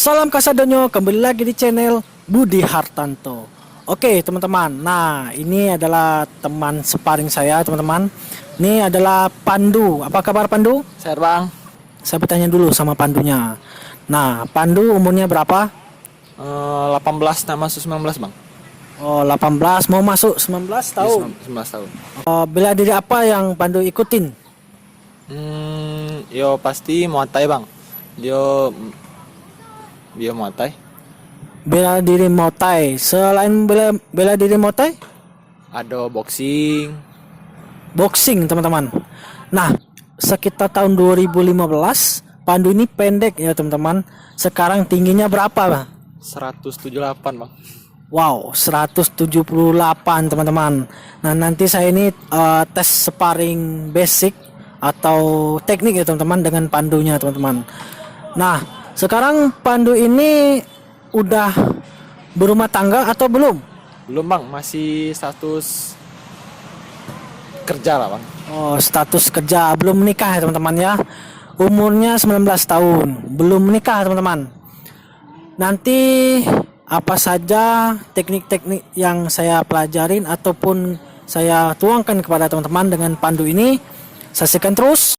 Salam Kasadonyo, kembali lagi di channel Budi Hartanto. Oke teman-teman, nah ini adalah teman sparring saya teman-teman. Ini adalah Pandu. Apa kabar Pandu? Sehat bang. Saya bertanya dulu sama Pandunya. Nah Pandu umurnya berapa? 18 nah masuk 19 bang. Oh 18 mau masuk 19 tahun. 19 tahun. Bela diri apa yang Pandu ikutin? Yo pasti Muay Thai bang. Dia Muay Thai. Bela diri Muay Thai. Selain bela diri Muay Thai, Ada boxing. boxing teman-teman. Nah, sekitar tahun 2015 Pandu ini pendek ya teman-teman. Sekarang tingginya berapa, Bang? 178 bang. Wow, 178 teman-teman. Nah, nanti saya ini tes sparring basic atau teknik ya teman-teman dengan Pandunya teman-teman. Nah, sekarang Pandu ini udah berumah tangga atau belum? Belum bang, masih status kerja lah bang. Oh, status kerja, belum menikah ya teman-teman ya. Umurnya 19 tahun, belum menikah teman-teman. Nanti apa saja teknik-teknik yang saya pelajarin ataupun saya tuangkan kepada teman-teman dengan Pandu ini, saksikan terus.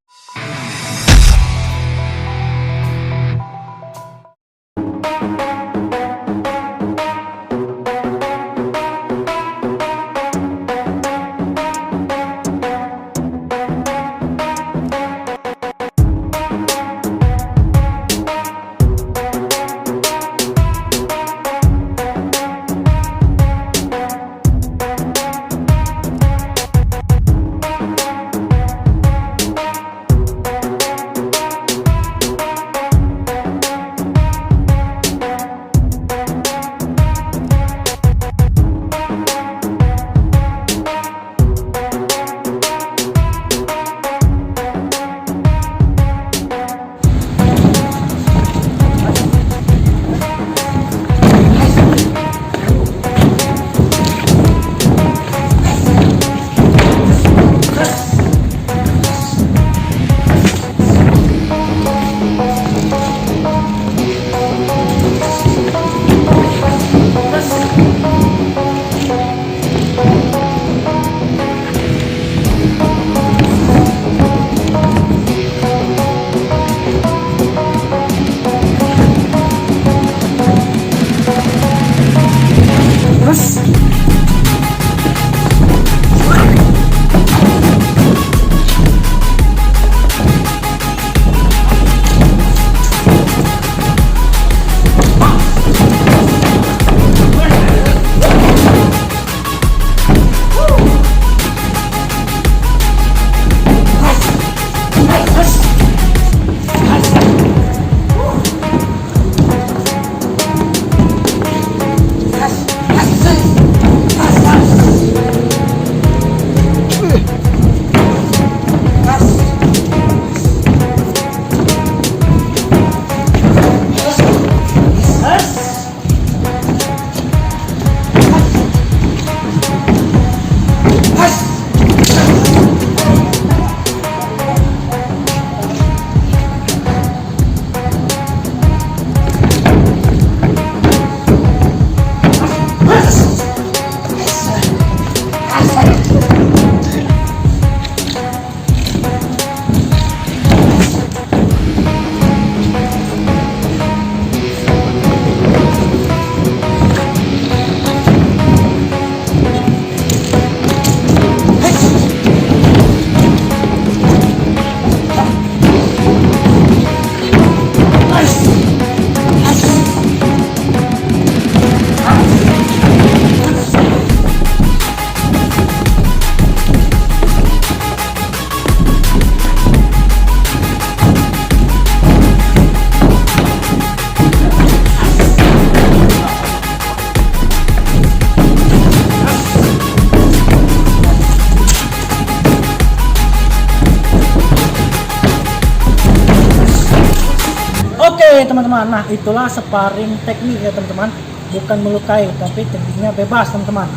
Oke teman-teman, nah itulah sparring teknik ya teman-teman, bukan melukai tapi tekniknya bebas teman-teman.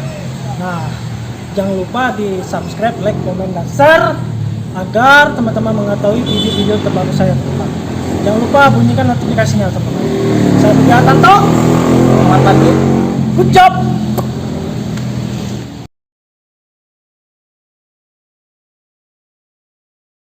Nah jangan lupa di subscribe, like, komen, dan share agar teman-teman mengetahui video-video terbaru saya teman-teman. Jangan lupa bunyikan notifikasinya teman-teman. Saya Budi Hartanto. Muhammad Badrun. Good job.